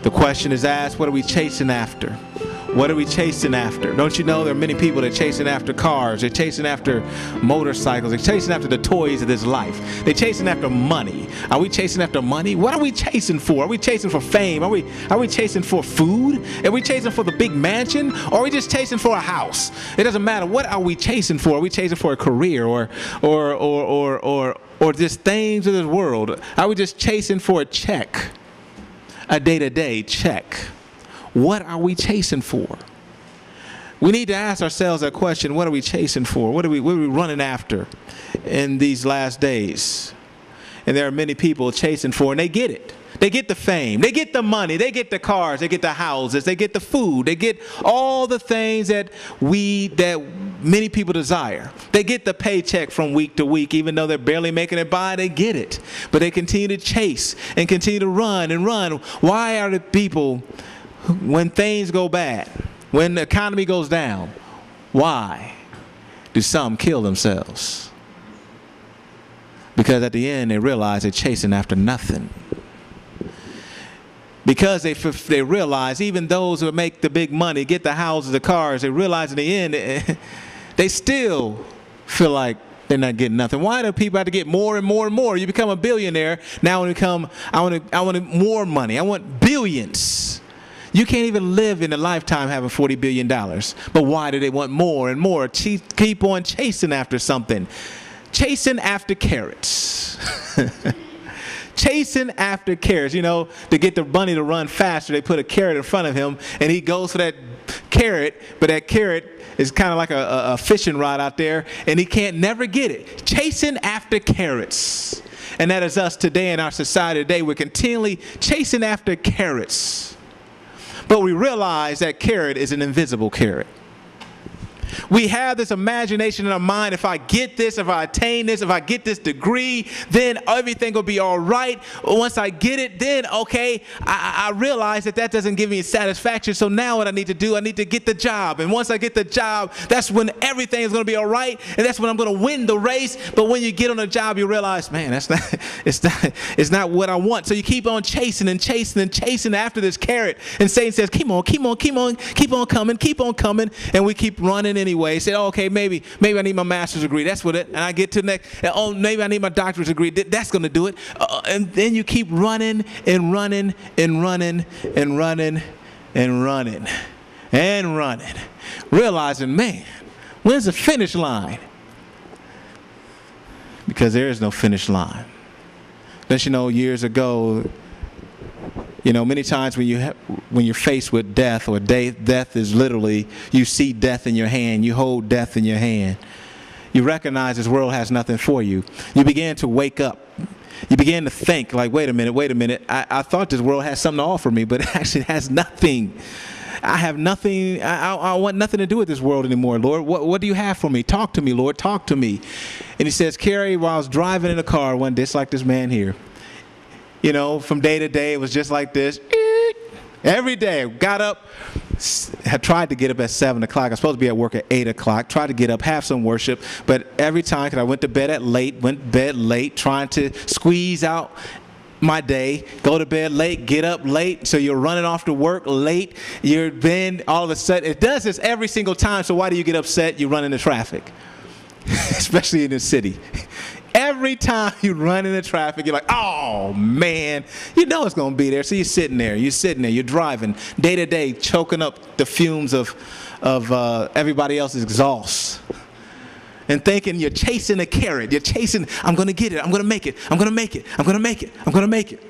The question is asked, what are we chasing after? What are we chasing after? Don't you know there are many people that are chasing after cars. They're chasing after motorcycles. They're chasing after the toys of this life. They're chasing after money. Are we chasing after money? What are we chasing for? Are we chasing for fame? Are we chasing for food? Are we chasing for the big mansion? Or are we just chasing for a house? It doesn't matter. What are we chasing for? Are we chasing for a career or just things of this world? Are we just chasing for a check? A day-to-day check? What are we chasing for? We need to ask ourselves that question. What are we chasing for? What are we running after in these last days? And there are many people chasing for, and they get it. They get the fame. They get the money. They get the cars. They get the houses. They get the food. They get all the things that many people desire. They get the paycheck from week to week, even though they're barely making it by. They get it, but they continue to chase and continue to run and run. Why are the people, when things go bad, when the economy goes down, why do some kill themselves? Because at the end they realize they're chasing after nothing. Because they realize, even those who make the big money, get the houses, the cars, they realize in the end they still feel like they're not getting nothing. Why do people have to get more and more and more? You become a billionaire. Now I want more money. I want billions. You can't even live in a lifetime having $40 billion. But why do they want more and more? Keep on chasing after something. Chasing after carrots. Chasing after carrots. You know, to get the bunny to run faster, they put a carrot in front of him, and he goes for that carrot, but that carrot is kind of like a fishing rod out there, and he can't never get it. Chasing after carrots. And that is us today in our society today. We're continually chasing after carrots. But we realize that carrot is an invisible carrot. We have this imagination in our mind, if I get this, if I attain this, if I get this degree, then everything will be all right. Once I get it, then, okay, I realize that doesn't give me satisfaction. So now what I need to do, I need to get the job. And once I get the job, that's when everything is going to be all right. And that's when I'm going to win the race. But when you get on a job, you realize, man, it's not what I want. So you keep on chasing and chasing and chasing after this carrot. And Satan says, keep on coming. And we keep running anyway. Say, oh, okay, maybe I need my master's degree. That's what it. And I get to the next. Oh, maybe I need my doctorate degree. That's going to do it. And then you keep running and running and running and running and running and running, realizing, man, when's the finish line? Because there is no finish line. Don't you know, years ago, you know, many times when you're faced with death, or death is literally, you see death in your hand, you hold death in your hand. You recognize this world has nothing for you. You begin to wake up. You begin to think, like, wait a minute. I thought this world has something to offer me, but it actually has nothing. I have nothing. I want nothing to do with this world anymore, Lord. What do you have for me? Talk to me, Lord. Talk to me. And he says, Cary, while I was driving in a car one day, just like this man here, you know, from day to day, it was just like this. Every day, got up, had tried to get up at 7 o'clock. I was supposed to be at work at 8 o'clock. Tried to get up, have some worship. But every time, because I went to bed late, trying to squeeze out my day, go to bed late, get up late. So you're running off to work late. Then all of a sudden, it does this every single time. So why do you get upset? You run into traffic, especially in the city. Every time you run into traffic, you're like, oh, man, you know it's going to be there. So you're sitting there, you're driving day to day, choking up the fumes of everybody else's exhaust. And thinking you're chasing a carrot. You're chasing, I'm going to get it. I'm going to make it. I'm going to make it. I'm going to make it. I'm going to make it.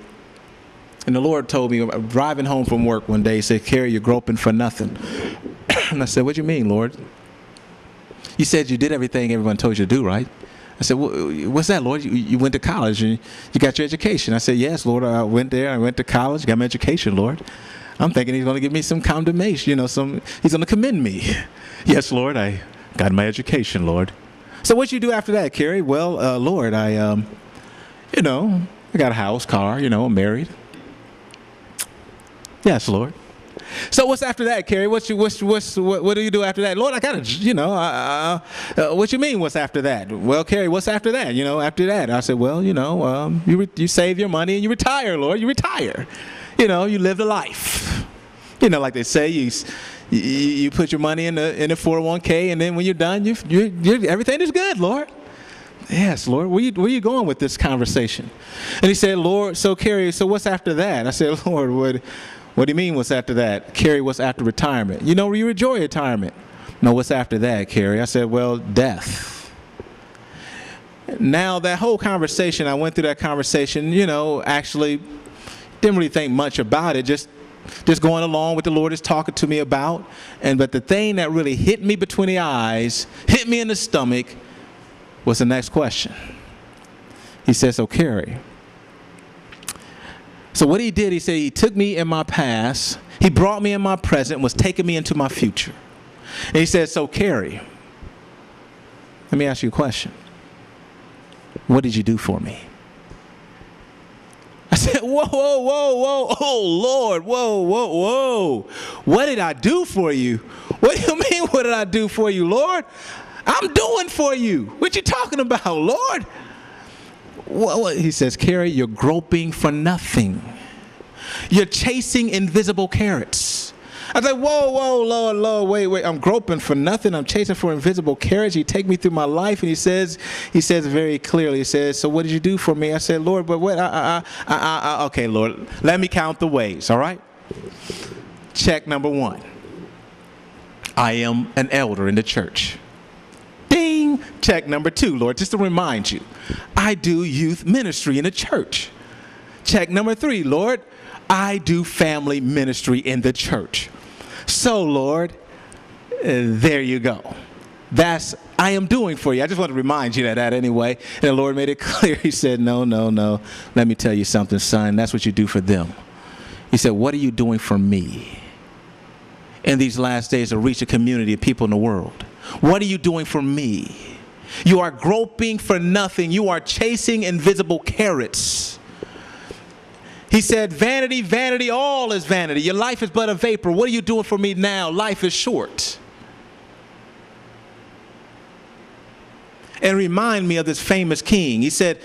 And the Lord told me, I'm driving home from work one day, he said, Cary, you're groping for nothing. And I said, what do you mean, Lord? You said you did everything everyone told you to do, right? I said, well, what's that, Lord? You went to college and you got your education. I said, yes, Lord, I went there. I went to college, got my education, Lord. I'm thinking he's going to give me some condemnation, you know, he's going to commend me. Yes, Lord, I got my education, Lord. So what'd you do after that, Cary? Well, Lord, I got a house, car, I'm married. Yes, Lord. So what's after that, Cary? What do you do after that? Lord, I got to, what you mean, what's after that? Well, Cary, what's after that? After that, I said, well, you save your money and you retire, Lord. You retire. You lived a life. Like they say, you put your money in the 401k, and then when you're done, everything is good, Lord. Yes, Lord. Where you going with this conversation? And he said, Lord, so Cary, so what's after that? I said, Lord, what do you mean what's after that? Cary, what's after retirement? You enjoy retirement. No, what's after that, Cary? I said, well, death. Now, that whole conversation, I went through that conversation, actually didn't really think much about it, just going along with the Lord is talking to me about. But the thing that really hit me between the eyes, hit me in the stomach, was the next question. He said, so Cary. So what he did, he said he took me in my past, he brought me in my present, was taking me into my future. And he said, so Cary, let me ask you a question. What did you do for me? I said, whoa, oh, Lord, whoa. What did I do for you? What do you mean, what did I do for you, Lord? I'm doing for you. What you talking about, Lord? What? He says, Cary, you're groping for nothing. You're chasing invisible carrots. I was like, whoa, Lord, wait. I'm groping for nothing. I'm chasing for invisible carrots. You take me through my life. And he says very clearly, he says, so what did you do for me? I said, Lord, but what? Okay, Lord, let me count the ways, all right? Check number 1. I am an elder in the church. Ding! Check number 2, Lord, just to remind you, I do youth ministry in the church. Check number 3, Lord, I do family ministry in the church. So, Lord, there you go. That's I am doing for you. I just want to remind you of that anyway. And the Lord made it clear. He said, no. Let me tell you something, son. That's what you do for them. He said, what are you doing for me in these last days to reach a community of people in the world? What are you doing for me? You are groping for nothing. You are chasing invisible carrots. He said, vanity, vanity, all is vanity. Your life is but a vapor. What are you doing for me now? Life is short. And remind me of this famous king. He said,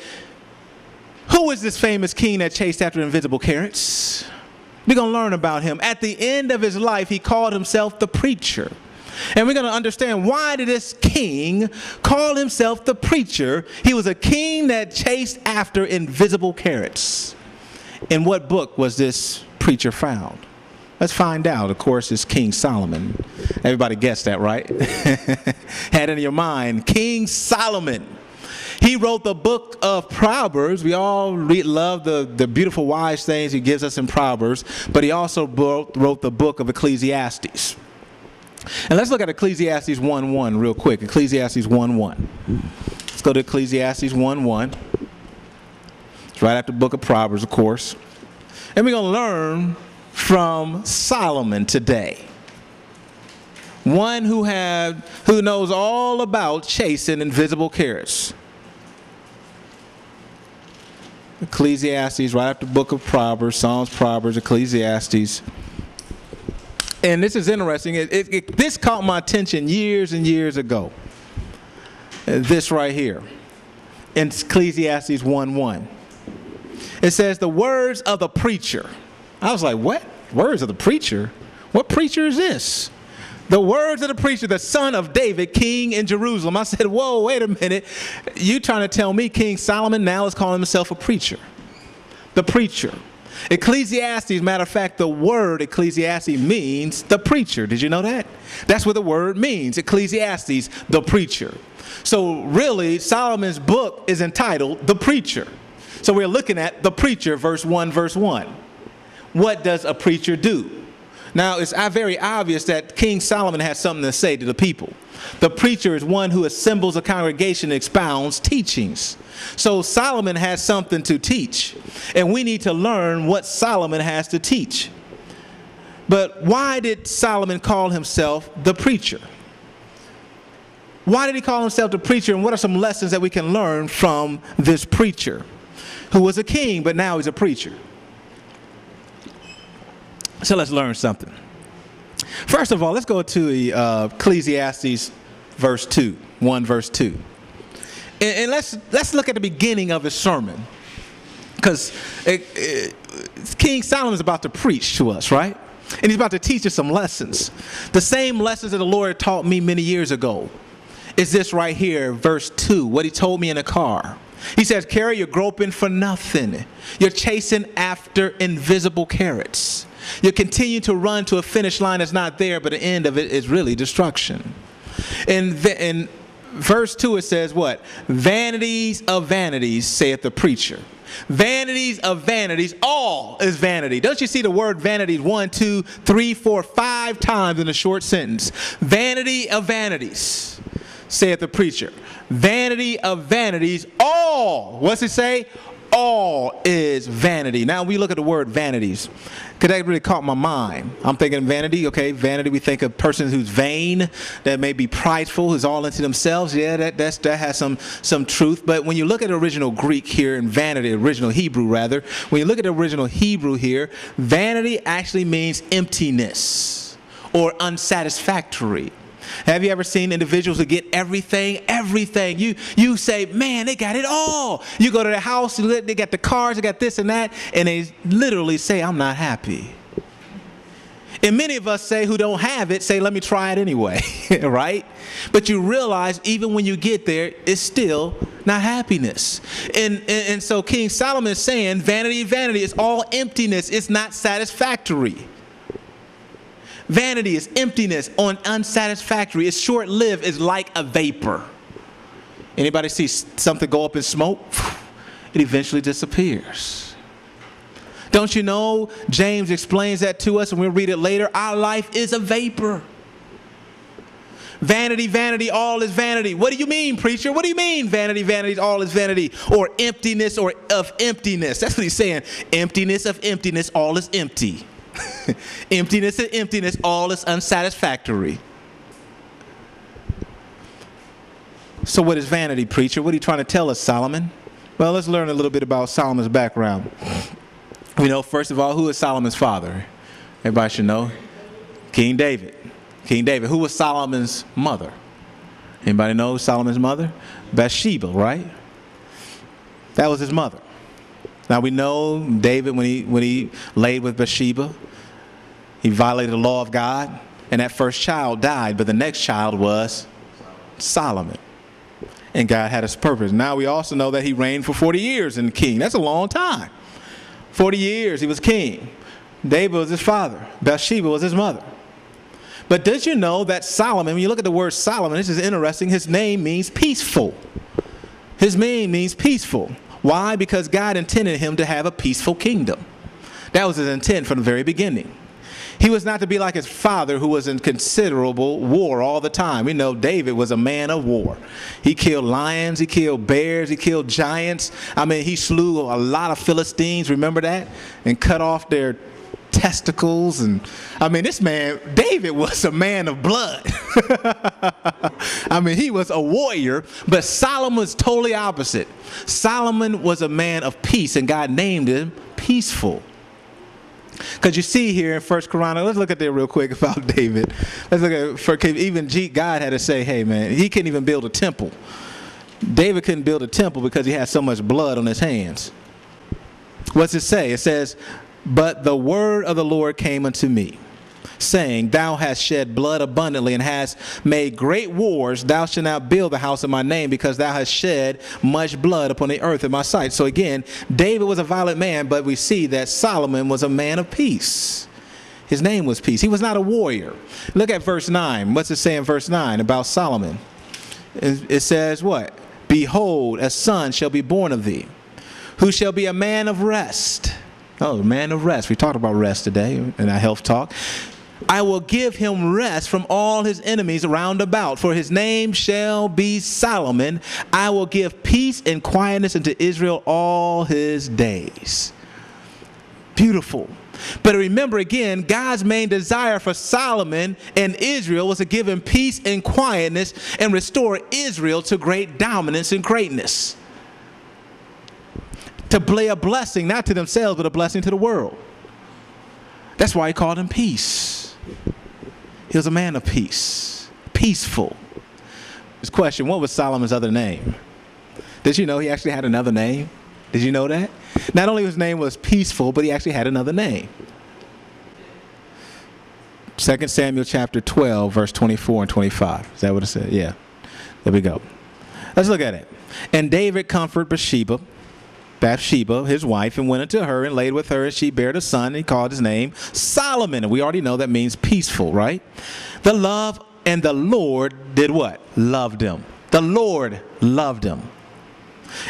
who is this famous king that chased after invisible carrots? We're going to learn about him. At the end of his life, he called himself the preacher. And we're going to understand, why did this king call himself the preacher? He was a king that chased after invisible carrots. In what book was this preacher found? Let's find out. Of course, it's King Solomon. Everybody guessed that, right? Had it in your mind. King Solomon. He wrote the book of Proverbs. We all love the beautiful wise things he gives us in Proverbs. But he also wrote the book of Ecclesiastes. And let's look at Ecclesiastes 1:1 real quick. Ecclesiastes 1:1. Let's go to Ecclesiastes 1:1. It's right after the book of Proverbs, of course. And we're going to learn from Solomon today. One who knows all about chasing invisible carrots. Ecclesiastes, right after the book of Proverbs, Psalms, Proverbs, Ecclesiastes. And this is interesting. This caught my attention years and years ago. This right here. In Ecclesiastes 1:1. It says, the words of the preacher. I was like, what? Words of the preacher? What preacher is this? The words of the preacher, the son of David, king in Jerusalem. I said, whoa, wait a minute. You trying to tell me King Solomon now is calling himself a preacher? The preacher. Ecclesiastes, matter of fact, the word Ecclesiastes means the preacher. Did you know that? That's what the word means. Ecclesiastes, the preacher. So really, Solomon's book is entitled The Preacher. So we're looking at the preacher, verse 1. What does a preacher do? Now, it's very obvious that King Solomon has something to say to the people. The preacher is one who assembles a congregation and expounds teachings. So Solomon has something to teach, and we need to learn what Solomon has to teach. But why did Solomon call himself the preacher? Why did he call himself the preacher, and what are some lessons that we can learn from this preacher who was a king, but now he's a preacher? So let's learn something. First of all, let's go to Ecclesiastes verse 2. And let's look at the beginning of his sermon. Because King Solomon's about to preach to us, right? And he's about to teach us some lessons. The same lessons that the Lord taught me many years ago is this right here, verse 2, what he told me in the car. He says, Cary, you're groping for nothing. You're chasing after invisible carrots. You continue to run to a finish line that's not there, but the end of it is really destruction. In verse 2 it says what? Vanities of vanities, saith the preacher. Vanities of vanities, all is vanity. Don't you see the word vanities 1, 2, 3, 4, 5 times in a short sentence? Vanity of vanities, saith the preacher. Vanity of vanities, all. What's it say? All is vanity. Now we look at the word vanities, because that really caught my mind. I'm thinking vanity, okay, vanity, we think of persons who's vain, that may be prideful, who's all into themselves. Yeah, that has some truth. But when you look at the original Greek here in vanity, original Hebrew rather, when you look at the original Hebrew here, vanity actually means emptiness or unsatisfactory. Have you ever seen individuals who get everything? Everything. You say, man, they got it all. You go to their house, they got the cars, they got this and that, and they literally say, I'm not happy. And many of us say, who don't have it, say, let me try it anyway, right? But you realize even when you get there, it's still not happiness. And so King Solomon is saying, vanity, vanity, it's all emptiness. It's not satisfactory. Vanity is emptiness on unsatisfactory. It's short-lived. It's like a vapor. Anybody see something go up in smoke? It eventually disappears. Don't you know James explains that to us, and we'll read it later. Our life is a vapor. Vanity, vanity, all is vanity. What do you mean, preacher? What do you mean, vanity, vanity, all is vanity? Or emptiness or of emptiness. That's what he's saying. Emptiness of emptiness, all is empty. Emptiness and emptiness, all is unsatisfactory. So what is vanity, preacher? What are you trying to tell us, Solomon? Well, let's learn a little bit about Solomon's background. We know, first of all, who is Solomon's father? Everybody should know. King David. King David. Who was Solomon's mother? Anybody know Solomon's mother? Bathsheba, right? That was his mother. Now we know David, when he laid with Bathsheba, he violated the law of God, and that first child died, but the next child was Solomon. And God had his purpose. Now we also know that he reigned for 40 years in king. That's a long time. 40 years he was king. David was his father. Bathsheba was his mother. But did you know that Solomon, when you look at the word Solomon, this is interesting, his name means peaceful. His name means peaceful. Why? Because God intended him to have a peaceful kingdom. That was his intent from the very beginning. He was not to be like his father, who was in considerable war all the time. We know David was a man of war. He killed lions, he killed bears, he killed giants. I mean, he slew a lot of Philistines, remember that? And cut off their testicles. And I mean, this man, David, was a man of blood. I mean, he was a warrior, but Solomon was totally opposite. Solomon was a man of peace, and God named him Peaceful. Because you see here in 1 Chronicles, let's look at that real quick about David. Let's look at, even God had to say, hey man, he couldn't even build a temple. David couldn't build a temple because he had so much blood on his hands. What's it say? It says, but the word of the Lord came unto me, saying, thou hast shed blood abundantly and hast made great wars. Thou shalt not build the house of my name, because thou hast shed much blood upon the earth in my sight. So again, David was a violent man, but we see that Solomon was a man of peace. His name was Peace. He was not a warrior. Look at verse 9. What's it say in verse 9 about Solomon? It says what? Behold, a son shall be born of thee, who shall be a man of rest. Oh, man of rest. We talked about rest today in our health talk. I will give him rest from all his enemies round about, for his name shall be Solomon. I will give peace and quietness unto Israel all his days. Beautiful. But remember again, God's main desire for Solomon and Israel was to give him peace and quietness and restore Israel to great dominance and greatness. To be a blessing, not to themselves, but a blessing to the world. That's why he called him Peace. He was a man of peace. Peaceful. This question, what was Solomon's other name? Did you know he actually had another name? Did you know that? Not only his name was peaceful, but he actually had another name. 2 Samuel chapter 12, verse 24 and 25. Is that what it said? Yeah. There we go. Let's look at it. And David comforted Bathsheba, his wife, and went unto her and laid with her, and she bare a son, and he called his name Solomon. And we already know that means peaceful, right? The Lord did what? Loved him. The Lord loved him.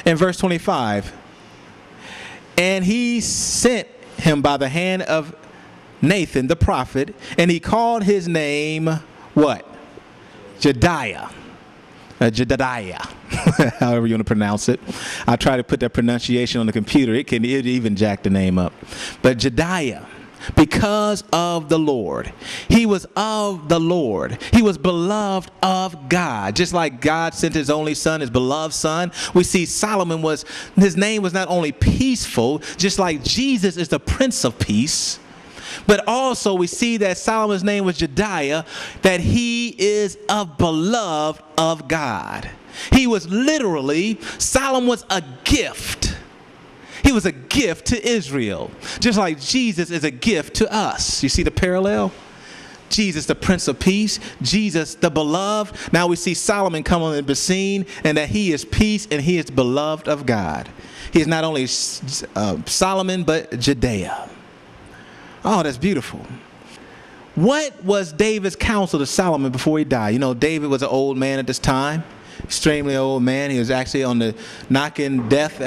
In verse 25, and he sent him by the hand of Nathan the prophet, and he called his name what? Jedidiah. However you want to pronounce it. I try to put that pronunciation on the computer. It even jack the name up. But Jedidiah, because of the Lord. He was of the Lord. He was beloved of God. Just like God sent his only son, his beloved son, we see Solomon his name was not only peaceful, just like Jesus is the Prince of Peace, but also we see that Solomon's name was Jedidiah, that he is beloved of God. He was Solomon was a gift. He was a gift to Israel, just like Jesus is a gift to us. You see the parallel? Jesus, the Prince of Peace, Jesus, the beloved. Now we see Solomon come on the scene, and that he is peace and he is beloved of God. He is not only Solomon, but Jedidiah. Oh, that's beautiful. What was David's counsel to Solomon before he died? You know, David was an old man at this time, extremely old man. He was actually on the knocking death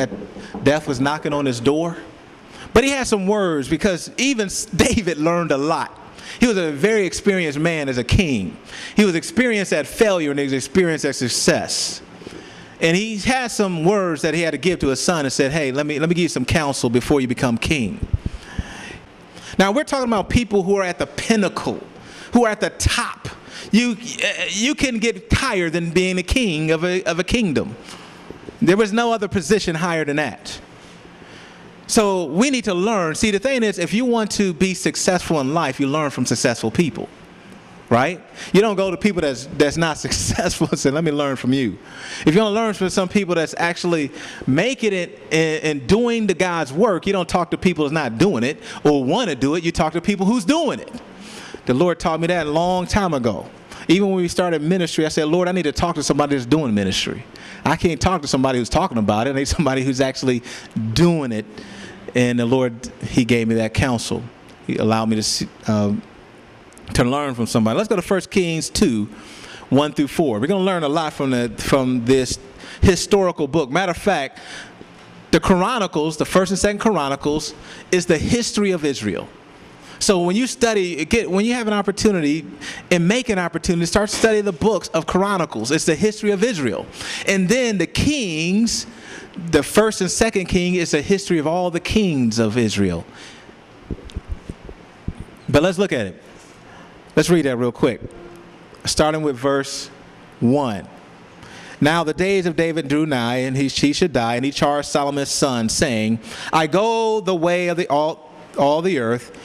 was knocking on his door. But he had some words, because even David learned a lot. He was a very experienced man as a king. He was experienced at failure and he was experienced at success. And he had some words that he had to give to his son and said, hey, let me give you some counsel before you become king. Now, we're talking about people who are at the pinnacle, who are at the top. You can get higher than being a king of a kingdom. There was no other position higher than that. So we need to learn. See, the thing is, if you want to be successful in life, you learn from successful people, right? You don't go to people that's not successful and say, let me learn from you. If you want to learn from some people that's actually making it and doing the God's work, you don't talk to people that's not doing it or want to do it. You talk to people who's doing it. The Lord taught me that a long time ago. Even when we started ministry, I said, Lord, I need to talk to somebody that's doing ministry. I can't talk to somebody who's talking about it. I need somebody who's actually doing it. And the Lord, he gave me that counsel. He allowed me to learn from somebody. Let's go to 1 Kings 2, 1 through 4. We're going to learn a lot from this historical book. Matter of fact, the Chronicles, the 1st and 2nd Chronicles, is the history of Israel. So when you when you have an opportunity and make an opportunity, start studying the books of Chronicles. It's the history of Israel. And then the Kings, the 1st and 2nd King, is a history of all the kings of Israel. But let's look at it. Let's read that real quick. Starting with verse 1. Now the days of David drew nigh, and he should die, and he charged Solomon's son, saying, I go the way of all the earth.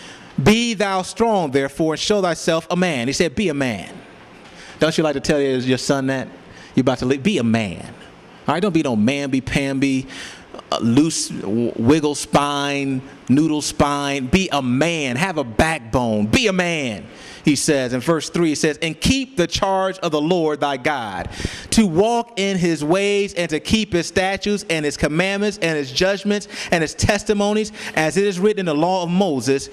Be thou strong, therefore, and show thyself a man. He said, be a man. Don't you like to tell your son that? You're about to live. Be a man. All right, don't be no mamby-pamby, loose, wiggle spine, noodle spine. Be a man. Have a backbone. Be a man, he says. In verse 3, he says, and keep the charge of the Lord thy God, to walk in his ways and to keep his statutes and his commandments and his judgments and his testimonies, as it is written in the law of Moses.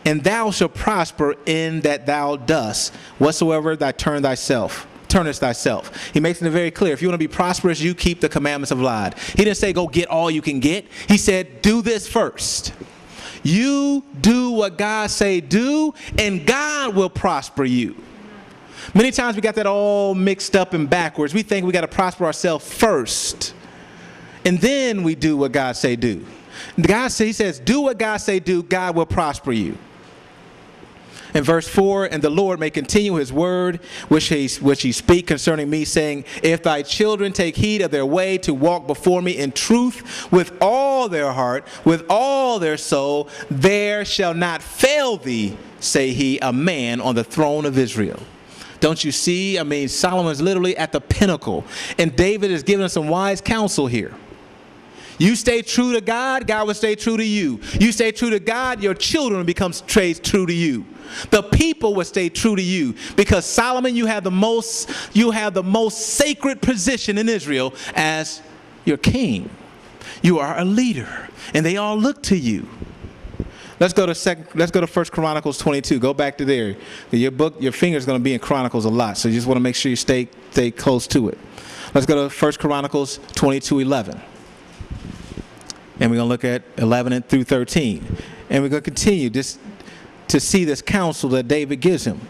And thou shalt prosper in that thou dost, whatsoever thou turnest thyself. He makes it very clear. If you want to be prosperous, you keep the commandments of God. He didn't say go get all you can get. He said do this first. You do what God say do, and God will prosper you. Many times we got that all mixed up and backwards. We think we got to prosper ourselves first, and then we do what God say do. He says do what God say do, God will prosper you. In verse 4, and the Lord may continue his word, which he speak concerning me, saying, if thy children take heed of their way to walk before me in truth with all their heart, with all their soul, there shall not fail thee, say he, a man on the throne of Israel. Don't you see? I mean, Solomon's literally at the pinnacle, and David is giving us some wise counsel here. You stay true to God, God will stay true to you. You stay true to God, your children become true to you. The people will stay true to you, because Solomon, you have the most sacred position in Israel as your king. You are a leader, and they all look to you. Let's go to 1 Chronicles 22. Go back to there. Your finger's going to be in Chronicles a lot, so you just want to make sure you stay close to it. Let's go to 1 Chronicles 22:11. And we're going to look at 11 through 13. And we're going to continue this to see this counsel that David gives him.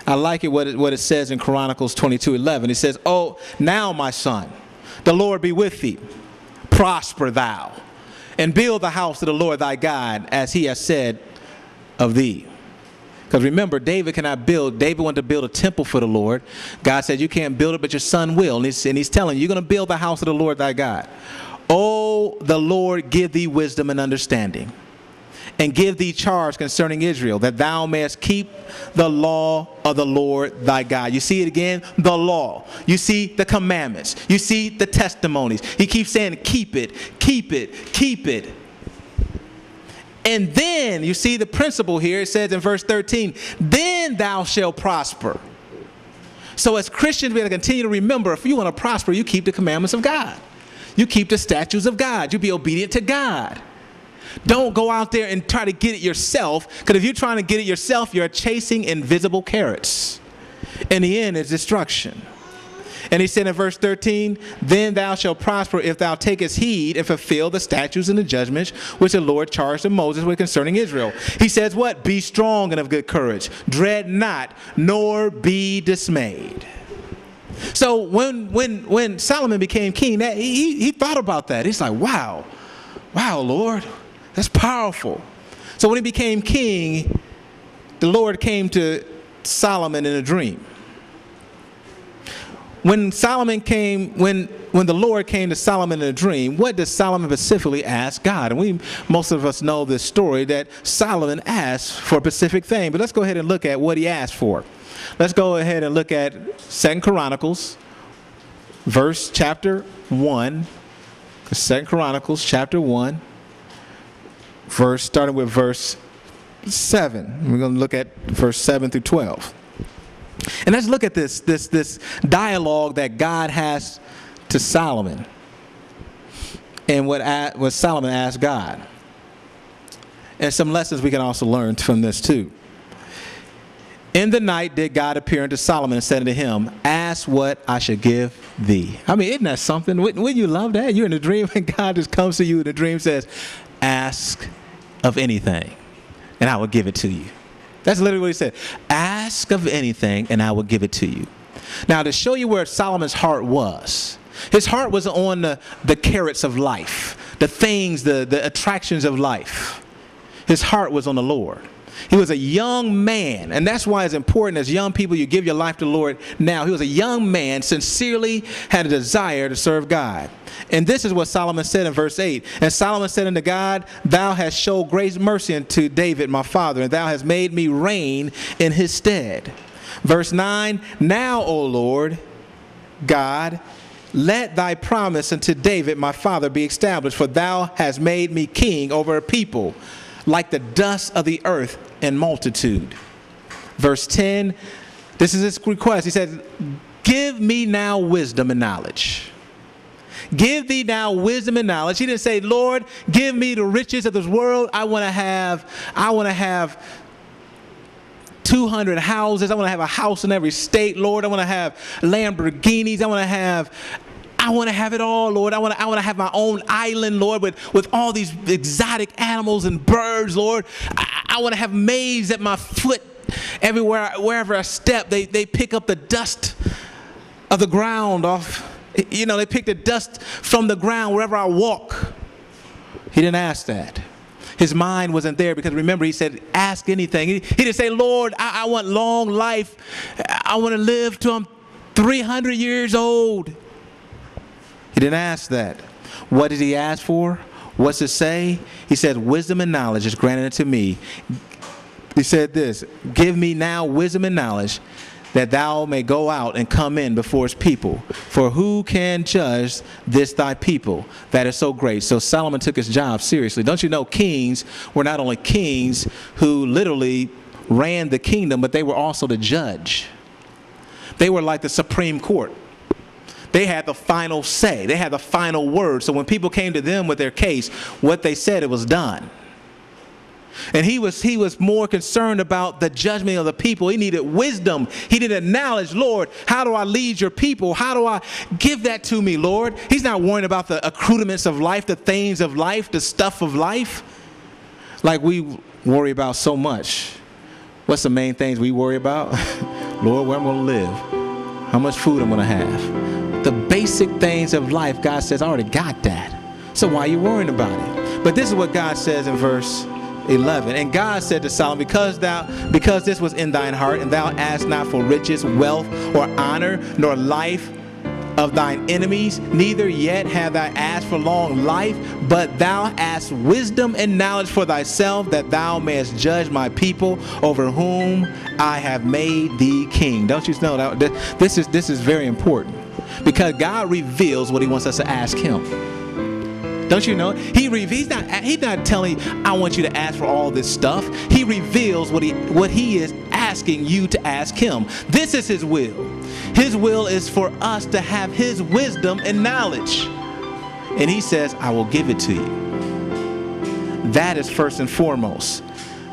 I like it what it says in Chronicles 22:11. It says, "Oh, now my son, the Lord be with thee. Prosper thou, and build the house of the Lord thy God, as he has said of thee." Because remember, David cannot build. David wanted to build a temple for the Lord. God said, you can't build it, but your son will. And he's telling you, you're going to build the house of the Lord thy God. "Oh, the Lord give thee wisdom and understanding, and give thee charge concerning Israel, that thou mayest keep the law of the Lord thy God." You see it again, the law. You see the commandments. You see the testimonies. He keeps saying, keep it, keep it, keep it. And then you see the principle here. It says in verse 13, "Then thou shalt prosper." So as Christians, we have to continue to remember, if you want to prosper, you keep the commandments of God. You keep the statutes of God. You be obedient to God. Don't go out there and try to get it yourself, because if you're trying to get it yourself, you're chasing invisible carrots. In the end, it's destruction. And he said in verse 13, "Then thou shalt prosper if thou takest heed and fulfill the statutes and the judgments which the Lord charged to Moses with concerning Israel." He says what? "Be strong and of good courage. Dread not, nor be dismayed." So when Solomon became king, he thought about that. He's like, wow, Lord, that's powerful. So when he became king, the Lord came to Solomon in a dream. When the Lord came to Solomon in a dream, what does Solomon specifically ask God? And most of us know this story, that Solomon asked for a specific thing. But let's go ahead and look at what he asked for. Let's go ahead and look at 2 Chronicles, chapter 1. 2 Chronicles, chapter 1, starting with verse 7. We're going to look at verse 7 through 12. And let's look at this dialogue that God has to Solomon, and what Solomon asked God. And some lessons we can also learn from this too. "In the night did God appear unto Solomon and said unto him, Ask what I should give thee." I mean, isn't that something? Wouldn't you love that? You're in a dream and God just comes to you in a dream and says, "Ask of anything and I will give it to you." That's literally what he said. "Ask of anything and I will give it to you." Now, to show you where Solomon's heart was, his heart was on the carrots of life, the things, the attractions of life. His heart was on the Lord. He was a young man, and that's why it's important as young people you give your life to the Lord now. He was a young man, sincerely had a desire to serve God. And this is what Solomon said in verse 8. "And Solomon said unto God, Thou hast showed great mercy unto David my father, and thou hast made me reign in his stead." Verse 9, "Now, O Lord God, let thy promise unto David my father be established, for thou hast made me king over a people like the dust of the earth in multitude." Verse 10, this is his request. He said, "Give me now wisdom and knowledge." Give thee now wisdom and knowledge. He didn't say, "Lord, give me the riches of this world. I want to have 200 houses. I want to have a house in every state, Lord. I want to have Lamborghinis. I want to have it all, Lord. I want to have my own island, Lord, with all these exotic animals and birds, Lord. I want to have maids at my foot everywhere, wherever I step. They pick up the dust of the ground off. They pick the dust from the ground wherever I walk." He didn't ask that. His mind wasn't there, because remember, he said, "Ask anything." He didn't say, "Lord, I want long life. I want to live till I'm 300 years old." He didn't ask that. What did he ask for? What's it say? He said, "Wisdom and knowledge is granted unto me." He said this, "Give me now wisdom and knowledge, that thou may go out and come in before his people. For who can judge this thy people that is so great? So Solomon took his job seriously. Don't you know kings were not only kings who literally ran the kingdom, but they were also the judge. They were like the Supreme Court. They had the final say. They had the final word. So when people came to them with their case, what they said, it was done. And he was more concerned about the judgment of the people. He needed wisdom. He needed knowledge. Lord, how do I lead your people? How do I give that to me, Lord? He's not worrying about the accoutrements of life, the things of life, the stuff of life, like we worry about so much. What's the main things we worry about? Lord, where I'm going to live, how much food I'm going to have. The basic things of life, God says, I already got that. So why are you worrying about it? But this is what God says in verse 11. And God said to Solomon, because this was in thine heart, and thou asked not for riches, wealth, or honor, nor life of thine enemies, neither yet have thou asked for long life, but thou asked wisdom and knowledge for thyself, that thou mayest judge my people, over whom I have made thee king. Don't you know that this is very important, because God reveals what he wants us to ask him. Don't you know? He's not telling you, I want you to ask for all this stuff. He reveals what he is asking you to ask him. This is his will. His will is for us to have his wisdom and knowledge. And he says, I will give it to you. That is first and foremost.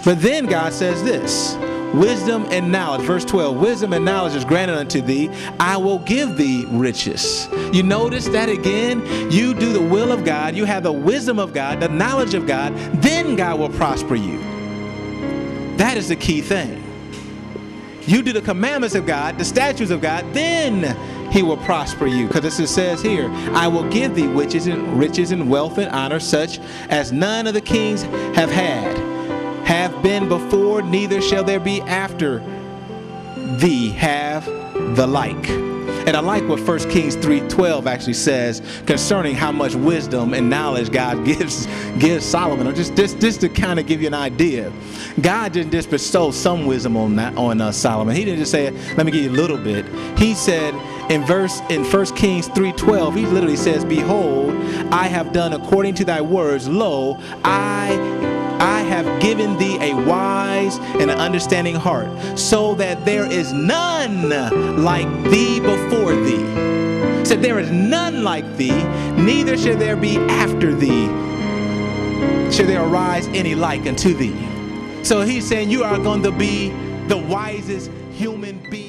But then God says this, wisdom and knowledge. Verse 12, wisdom and knowledge is granted unto thee. I will give thee riches. You notice that again? You do the will of God. You have the wisdom of God, the knowledge of God. Then God will prosper you. That is the key thing. You do the commandments of God, the statutes of God, then he will prosper you. Because it says here, I will give thee riches and wealth and honor, such as none of the kings have been before, neither shall there be after thee have the like. And I like what 1 Kings 3:12 actually says concerning how much wisdom and knowledge God gives Solomon. Just to kind of give you an idea. God didn't just bestow some wisdom on Solomon. He didn't just say, let me give you a little bit. He said in 1 Kings 3:12, he literally says, behold, I have done according to thy words. Lo, I have given thee a wise and an understanding heart, so that there is none like thee before thee. Said there is none like thee, neither shall there be after thee, shall there arise any like unto thee. So he's saying you are going to be the wisest human being